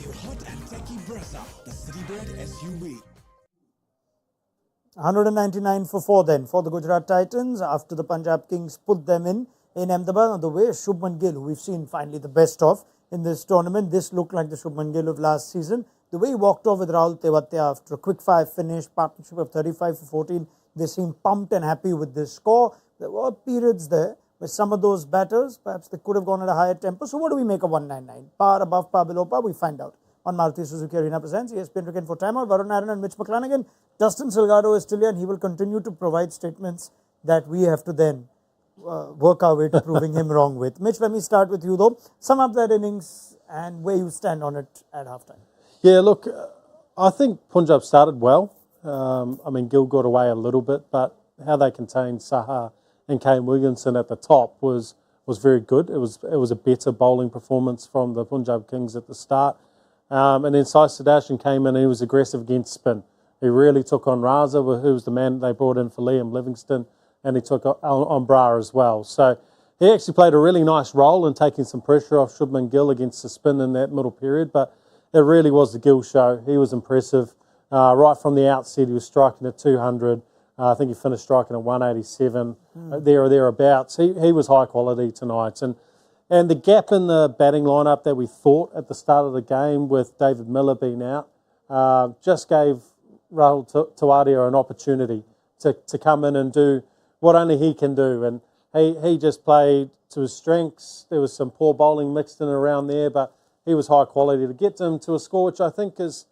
your hot and techy Brezza, the city-bred SUV. 199 for 4 then for the Gujarat Titans after the Punjab Kings put them in Ahmedabad. On the way, Shubman Gill, who we've seen finally the best of in this tournament. This looked like the Shubman Gill of last season. The way he walked off with Rahul Tewatia after a quick 5 finish, partnership of 35 for 14, they seemed pumped and happy with this score. There were periods there where some of those batters, perhaps they could have gone at a higher tempo. So what do we make of 199? Par, above par, below par? We find out. On Maruti Suzuki Arena presents ESPN Cricket for Timeout. Varun Aaron and McClenaghan. Dustin Silgardo is still here and he will continue to provide statements that we have to then work our way to proving him wrong with. Mitch, let me start with you though. Sum up that innings and where you stand on it at halftime. Yeah, look, I think Punjab started well. Gill got away a little bit, but how they contained Saha and Kane Williamson at the top was very good. It was a better bowling performance from the Punjab Kings at the start. And then Sai Sudarshan came in and he was aggressive against spin. He really took on Raza, who was the man they brought in for Liam Livingstone, and he took on Brar as well. So he actually played a really nice role in taking some pressure off Shubman Gill against the spin in that middle period, but it really was the Gill show. He was impressive. Right from the outset, he was striking at 200. I think he finished striking at 187, there or thereabouts. He was high quality tonight. And the gap in the batting lineup that we thought at the start of the game with David Miller being out just gave Rahul Tewatia an opportunity to come in and do what only he can do. And he just played to his strengths. There was some poor bowling mixed in around there, but he was high quality to get them to a score which I think is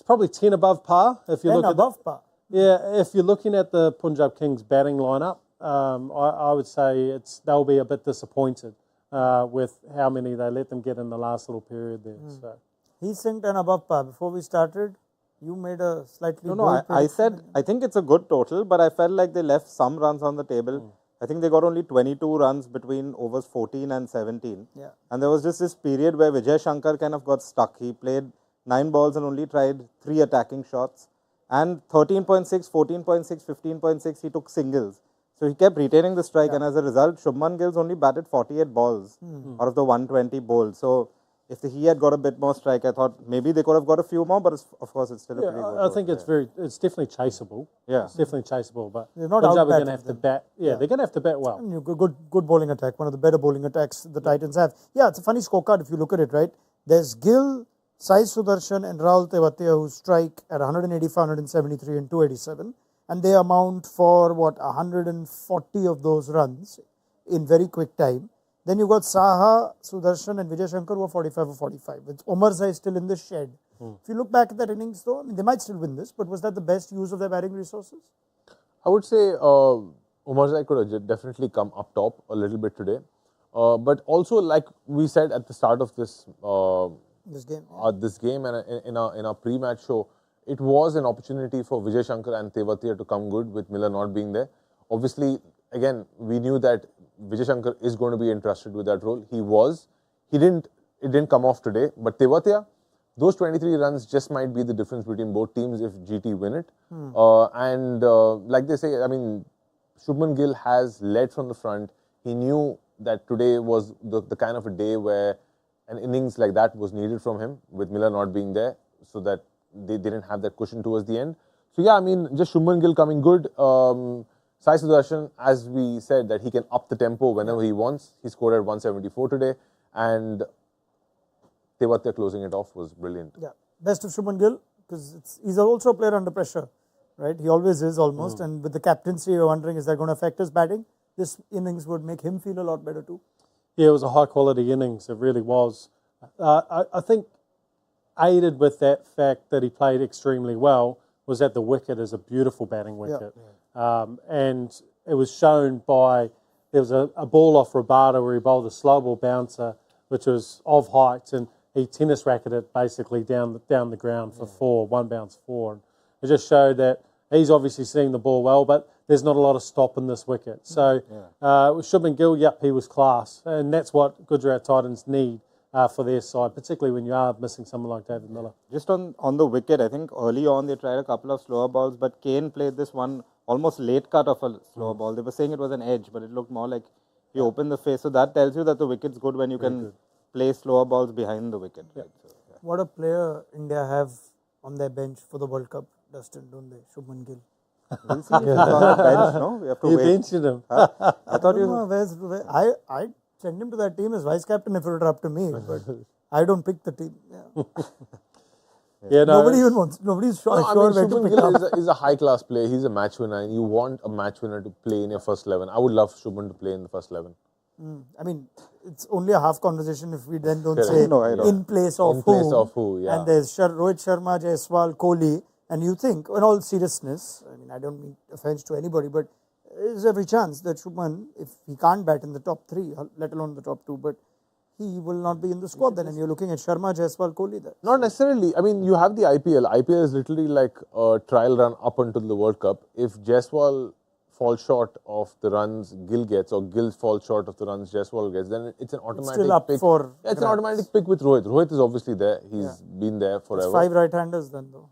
probably 10 above par. If you 10 look above at par. Yeah, if you're looking at the Punjab Kings batting lineup, I would say they'll be a bit disappointed with how many they let them get in the last little period there. So He's saying 10 above par. Before we started, you made a slightly No, I said I think it's a good total, but I felt like they left some runs on the table. I think they got only 22 runs between overs 14 and 17. Yeah. And there was just this period where Vijay Shankar kind of got stuck. He played 9 balls and only tried 3 attacking shots. And 13.6, 14.6, 15.6, he took singles. So he kept retaining the strike, and as a result, Shubman Gill's only batted 48 balls out of the 120 bowls. So if he had got a bit more strike, I thought maybe they could have got a few more, but of course it's still a pretty good I think it's definitely chaseable. Yeah. It's definitely chaseable, but They're not Punjab are out-batted going to have to bat. Yeah, they're going to have to bat well. Good bowling attack. One of the better bowling attacks the Titans have. Yeah, it's a funny scorecard if you look at it, right? There's Gill, Sai Sudarshan and Rahul Tewatia who strike at 185, 173 and 287. And they amount for, 140 of those runs in very quick time. Then you've got Saha, Sudarshan and Vijay Shankar who are 45 for 45. With Omar Zai still in the shed. If you look back at that innings though, they might still win this, but was that the best use of their batting resources? I would say Omar Zai could have definitely come up top a little bit today. But also, like we said at the start of this game and in our pre-match show, it was an opportunity for Vijay Shankar and Tewatia to come good with Miller not being there. Obviously, again, we knew that Vijay Shankar is going to be entrusted with that role. He was. It didn't come off today. But Tewatia, those 23 runs just might be the difference between both teams if GT win it. Like they say, Shubman Gill has led from the front. He knew that today was the kind of a day where an innings like that was needed from him, with Miller not being there, so that they didn't have that cushion towards the end. So yeah, just Shubman Gill coming good. Sai Sudarshan, as we said, that he can up the tempo whenever he wants. He scored at 174 today, and Tewatia closing it off was brilliant. Yeah, best of Shubman Gill, because he's also a player under pressure, right? He always is almost, and with the captaincy, you're wondering, is that going to affect his batting? This innings would make him feel a lot better too. Yeah, it was a high-quality innings. It really was. I think aided with that fact that he played extremely well was that the wicket is a beautiful batting wicket. And it was shown by, there was a ball off Rabada where he bowled a slow ball bouncer, which was of height, and he tennis racketed it basically down the ground for 4, 1 bounce 4. And it just showed that he's obviously seeing the ball well, but there's not a lot of stop in this wicket. So with Shubman Gill, he was class. And that's what Gujarat Titans need for their side, particularly when you are missing someone like David Miller. Just on the wicket, I think early on they tried a couple of slower balls, but Kane played this one almost late cut of a slower ball. They were saying it was an edge, but it looked more like he opened the face. So that tells you that the wicket's good when you can play slower balls behind the wicket. Right? So, What a player India have on their bench for the World Cup, Dustin, don't they? Shubman Gill. We'll see if he's on the bench, no? We have to You wait. benched him. I thought you... I'd send him to that team as vice captain if it were up to me, but I don't pick the team. Yeah. Yeah, no, Nobody even wants. Nobody's sure, No, I mean, where to Shubman pick Gill up. is a high-class player. He's a match winner, and you want a match winner to play in your first 11. I would love Shubman to play in the first 11. I mean, it's only a half conversation if we then don't Correct. say No, I know. in place of In who. place of who, yeah. And there's Rohit Sharma, Jaiswal, Kohli, and you think, in all seriousness, I mean, I don't mean offense to anybody, but there's every chance that Shubman, if he can't bat in the top 3, let alone the top 2, but he will not be in the squad then, and you're looking at Sharma, Jaiswal, Kohli there. Not necessarily. I mean, you have the IPL. IPL is literally like a trial run up until the World Cup. If Jaiswal falls short of the runs Gill gets, or Gill falls short of the runs Jaiswal gets, then it's an automatic still up pick. for Yeah, it's an grabs. automatic pick with Rohit. Rohit is obviously there. He's been there forever. It's 5 right-handers then, though.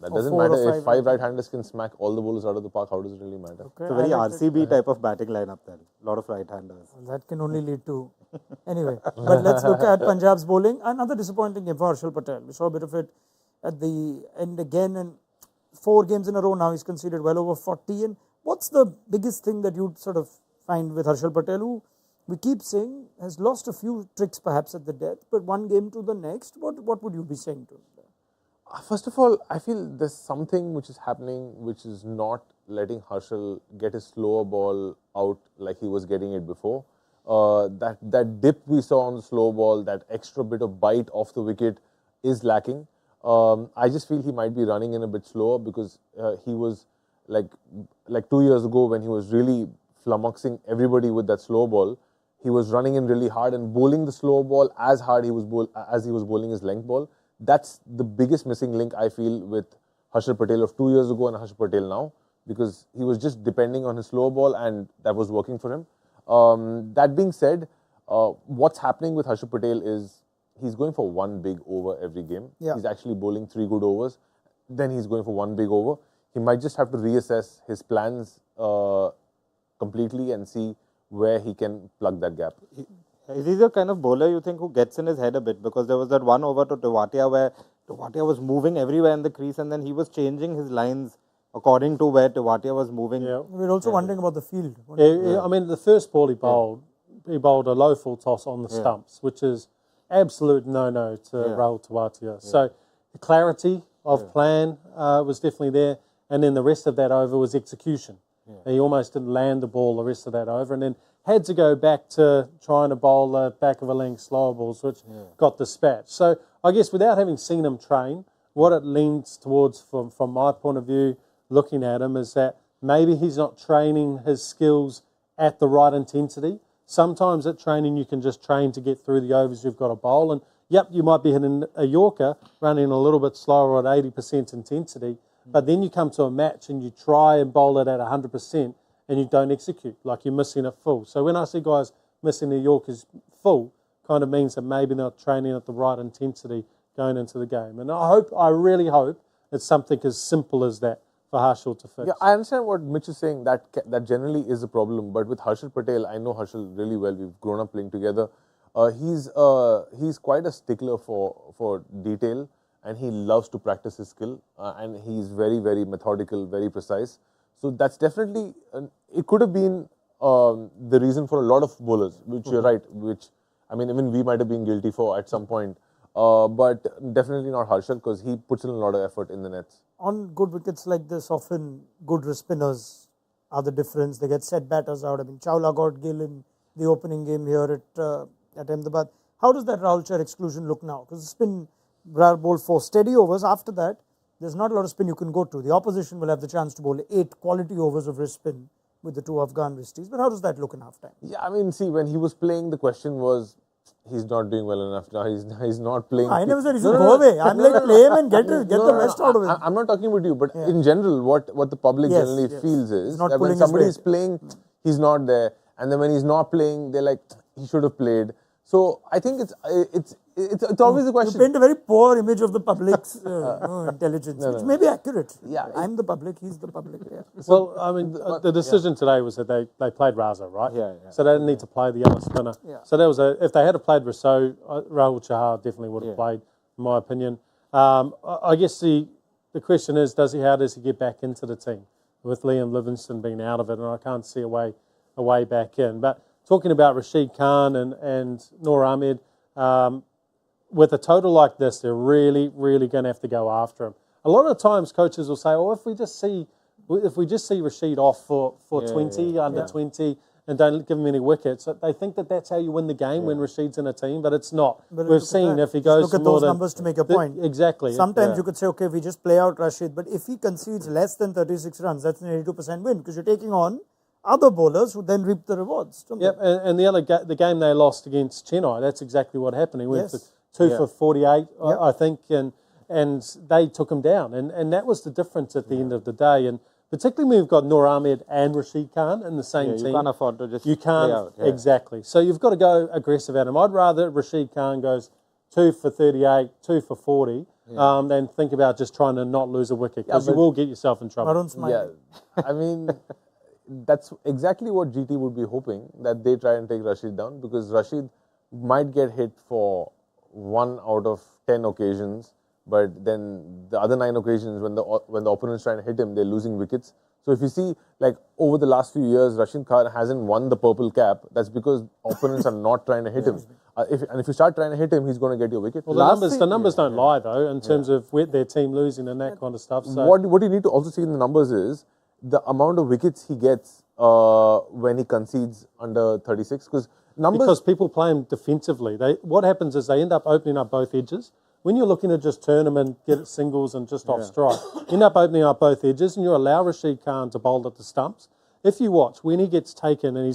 That or doesn't 4 or matter. 5 If 5 right-handers can smack all the bowlers out of the park, how does it really matter? Okay, It's a very I like it. RCB type of batting lineup then. A lot of right-handers. That can only lead to... Anyway, but let's look at Punjab's bowling. Another disappointing game for Harshal Patel. We saw a bit of it at the end again, and 4 games in a row now he's conceded well over 40. And what's the biggest thing that you'd sort of find with Harshal Patel, who we keep saying has lost a few tricks perhaps at the death, but one game to the next? What would you be saying to him there? First of all, I feel there's something which is happening which is not letting Harshal get his slower ball out like he was getting it before. That dip we saw on the slow ball, that extra bit of bite off the wicket is lacking. I just feel he might be running in a bit slower because he was like 2 years ago when he was really flummoxing everybody with that slow ball. He was running in really hard and bowling the slow ball as hard as he was bowling his length ball. That's the biggest missing link I feel with Harshal Patel of 2 years ago and Harshal Patel now, because he was just depending on his slow ball and that was working for him. That being said, what's happening with Harshal Patel is he's going for one big over every game. Yeah. He's actually bowling 3 good overs. Then he's going for one big over. He might just have to reassess his plans completely and see where he can plug that gap. Is he the kind of bowler you think who gets in his head a bit? Because there was that one over to Tewatia where Tewatia was moving everywhere in the crease and then he was changing his lines according to where Tewatia was moving. Yeah. We're also wondering about the field. Yeah, I mean, the first ball he bowled a low full toss on the stumps, which is absolute no-no to Rahul Tewatia. So the clarity of plan was definitely there, and then the rest of that over was execution. He almost didn't land the ball the rest of that over, and then had to go back to trying to bowl the back of a length slower balls, which got dispatched. So I guess without having seen him train, what it leans towards from my point of view, looking at him, is that maybe he's not training his skills at the right intensity. Sometimes at training you can just train to get through the overs you've got to bowl, and yep, you might be hitting a Yorker running a little bit slower at 80% intensity, but then you come to a match and you try and bowl it at 100% and you don't execute, like you're missing it full. So when I see guys missing their Yorkers full, kind of means that maybe they're not training at the right intensity going into the game. And I really hope it's something as simple as that for Harshal to fix. Yeah, I understand what Mitch is saying. That generally is a problem. But with Harshal Patel, I know Harshal really well. We've grown up playing together. He's quite a stickler for detail, and he loves to practice his skill. And he's very, very methodical, very precise. So that's definitely it could have been the reason for a lot of bowlers, which you're right. Which I mean, even we might have been guilty for at some point. But definitely not Harshal, because he puts in a lot of effort in the nets. On good wickets like this, often good wrist spinners are the difference. They get set batters out. I mean, Chawla got Gill in the opening game here at Ahmedabad. How does that Rahul Chahar exclusion look now? Because spin bowled 4 steady overs. After that, there's not a lot of spin you can go to. The opposition will have the chance to bowl 8 quality overs of wrist spin with the 2 Afghan wristies. But how does that look in half time? Yeah, I mean, see, when he was playing, the question was, he's not doing well enough now. He's not playing. I never said he should go away. I'm play him and get the best out of him. I'm not talking about you, but in general, what the public generally feels is not that when pulling his somebody weight. is playing, he's not there, and then when he's not playing, they're like, he should have played. So I think it's always a question. You paint a very poor image of the public's intelligence, which may be accurate. Yeah, I'm the public, he's the public. Yeah. Well, I mean, the decision today was that they played Raza, right? Yeah. So they didn't need to play the other spinner. Yeah. So that was if they had played Rousseau, Rahul Chahar definitely would have played in my opinion. I guess the question is, how does he get back into the team with Liam Livingstone being out of it, and I can't see a way back in. But talking about Rashid Khan and Noor Ahmed, with a total like this, they're really, really going to have to go after him. A lot of times coaches will say, oh, if we just see Rashid off for 20, under 20, and don't give him any wickets, they think that that's how you win the game when Rashid's in a team, but it's not. But We've seen if he goes look at those numbers to make a point. Exactly. Sometimes you could say, okay, we just play out Rashid, but if he concedes less than 36 runs, that's an 82% win because you're taking on other bowlers who then reap the rewards. Yep, and the game they lost against Chennai, that's exactly what happened. He went for 2 for 48, I think, and they took him down. And that was the difference at the end of the day. And particularly when you've got Noor Ahmed and Rashid Khan in the same team. You can't afford to just play out. Exactly. So you've got to go aggressive at him. I'd rather Rashid Khan goes 2 for 38, 2 for 40, than think about just trying to not lose a wicket, because you will get yourself in trouble. I mean, that's exactly what GT would be hoping, that they try and take Rashid down, because Rashid might get hit for 1 out of 10 occasions, but then the other 9 occasions when the opponent's trying to hit him, they're losing wickets. So if you see, like over the last few years, Rashid Khan hasn't won the purple cap. That's because opponents are not trying to hit him. If you start trying to hit him, he's going to get your wicket. Well, the numbers don't lie though, in terms of their team losing and that kind of stuff. So what you need to also see in the numbers is the amount of wickets he gets when he concedes under 36. Because people play him defensively. What happens is they end up opening up both edges. When you're looking to just turn them and get it singles and just off strike, you end up opening up both edges, and you allow Rashid Khan to bowl at the stumps. If you watch, when he gets taken and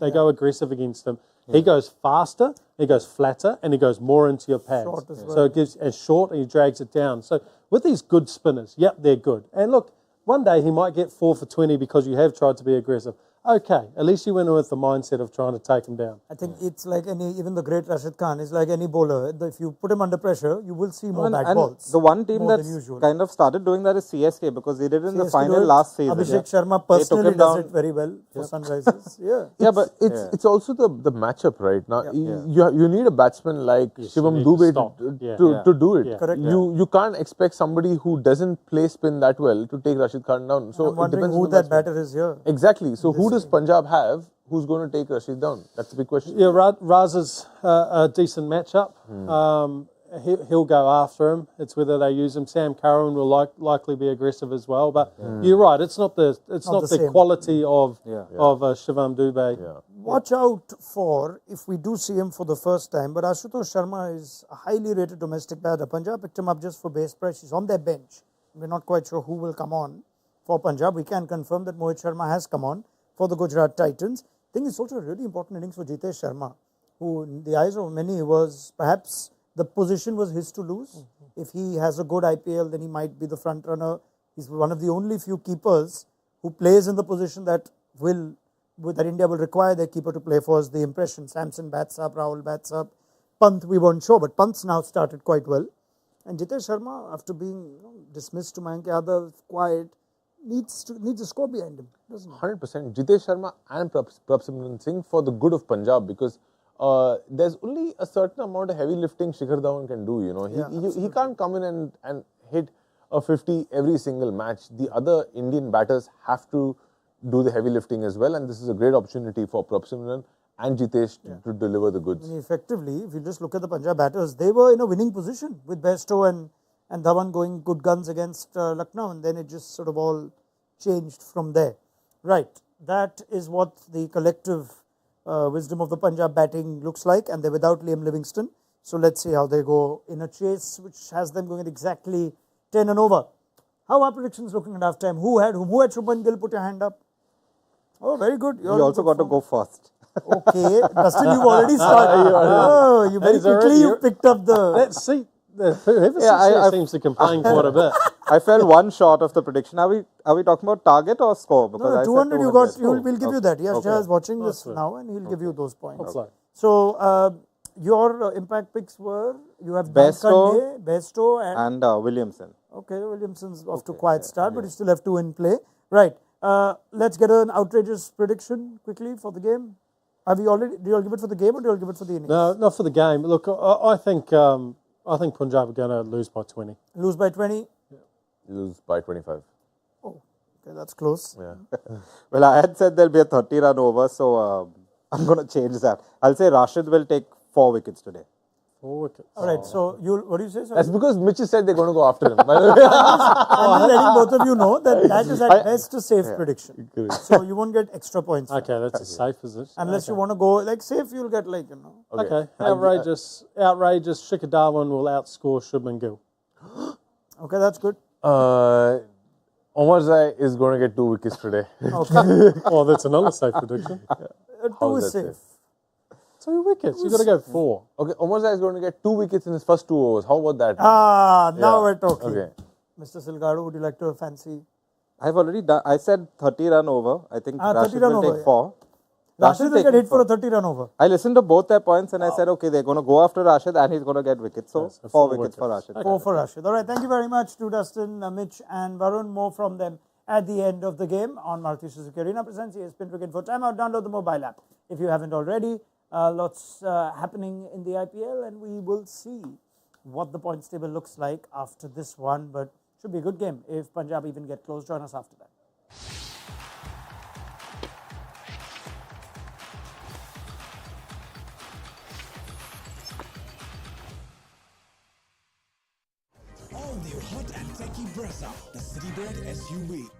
they go aggressive against him, he goes faster, he goes flatter, and he goes more into your pads. So it gives as short, and he drags it down. So with these good spinners, they're good. And look, one day he might get 4 for 20 because you have tried to be aggressive. Okay, at least you went in with the mindset of trying to take him down. I think it's like even the great Rashid Khan is like any bowler. If you put him under pressure, you will see more bad balls. The one team that's kind of started doing that is CSK, because they did it in the final last season. Abhishek Sharma personally does it very well for Sunrisers. But it's also the matchup right now. You need a batsman like Shivam Dubey to do it. Correct. You can't expect somebody who doesn't play spin that well to take Rashid Khan down. So I'm wondering who that batter is here. Exactly. So who does Punjab have who's going to take Rashid down? That's the big question. Yeah, Raza's a decent matchup. He'll go after him. It's whether they use him. Sam Curran will likely be aggressive as well. But you're right. It's not the quality of Shivam Dubey. Yeah. Watch out for if we do see him for the first time. But Ashutosh Sharma is a highly rated domestic batter. Punjab picked him up just for base price. He's on their bench. We're not quite sure who will come on for Punjab. We can confirm that Mohit Sharma has come on for the Gujarat Titans. I think it's also a really important innings for Jitesh Sharma, who in the eyes of many was perhaps the position was his to lose. If he has a good IPL, then he might be the front runner. He's one of the only few keepers who plays in the position that India will require their keeper to play for, is the impression. Samson bats up, Rahul bats up. Pant, we weren't sure, but Pant's now started quite well. And Jitesh Sharma, after being dismissed to Mayank Yadav, quiet, needs a score behind him, doesn't he? 100%. Jitesh Sharma and Prabhsimran Singh for the good of Punjab, because there's only a certain amount of heavy lifting Shikhar Dhawan can do. He can't come in and hit a 50 every single match. The other Indian batters have to do the heavy lifting as well, and this is a great opportunity for Prabhsimran and Jitesh to deliver the goods. I mean, effectively, if you just look at the Punjab batters, they were in a winning position with Bairstow and Dhawan going good guns against Lucknow, and then it just sort of all changed from there. Right, that is what the collective wisdom of the Punjab batting looks like, and they're without Liam Livingstone. So let's see how they go in a chase which has them going at exactly 10 and over. How are predictions looking at half time? Who had Shubman Gill? Put your hand up. Oh, very good. You also got to go first. Okay, Dustin, you've already started. You very quickly you picked up the. Let's see. Whoever seems to complain quite a bit. I fell one short of the prediction. Are we talking about target or score? Because 200 you got. We'll give you that. Yes, Shah is watching this now, and he'll give you those points. Okay. So your impact picks were, you have Bairstow and Williamson. Okay, Williamson's off to a quiet start, but you still have 2 in play. Right. Let's get an outrageous prediction quickly for the game. Have you already? Do you all give it for the game or do you all give it for the innings? No, not for the game. Look, I think I think Punjab are going to lose by 20. Lose by 20. Lose by 25. Oh, okay, that's close. Yeah. Well, I had said there'll be a 30-run over, so I'm going to change that. I'll say Rashid will take 4 wickets today. 4 wickets. All right, so what do you say? Sorry? That's because Mitch said they're going to go after him. By the way. I'm just letting both of you know that is at best a safe prediction. So you won't get extra points. for it. Okay, that's as safe as it. Unless you want to go like safe, you'll get like, you know. Okay, outrageous. Shikhar Dhawan will outscore Shubman Gill. Okay, that's good. Omar Zai is going to get 2 wickets today. Okay. Oh, that's another safe prediction. 2 is that safe. 2 wickets. You've got to go 4. Okay, Omar Zai is going to get 2 wickets in his first 2 overs. How about that? Now Yeah. we're talking. Okay. Mr. Silgardo, would you like to fancy? I've already done. I said 30-run over. I think 30 Rashid run will over, take yeah. 4. Rashid will get taking hit for a 4. 30-run over. I listened to both their points and I said, okay, they're going to go after Rashid and he's going to get wickets. So, Yes, 4 4 wickets for wickets. Rashid. 4 for Rashid. All right, thank you very much to Dustin, Mitch and Varun. More from them at the end of the game on Maruti Suzuki Arena presents ESPN Cricket for Timeout. Download the mobile app if you haven't already. Lots happening in the IPL and we will see what the points table looks like after this one. But should be a good game if Punjab even get close. Join us after that. All new hot and techy Brezza, the Citybird SUV.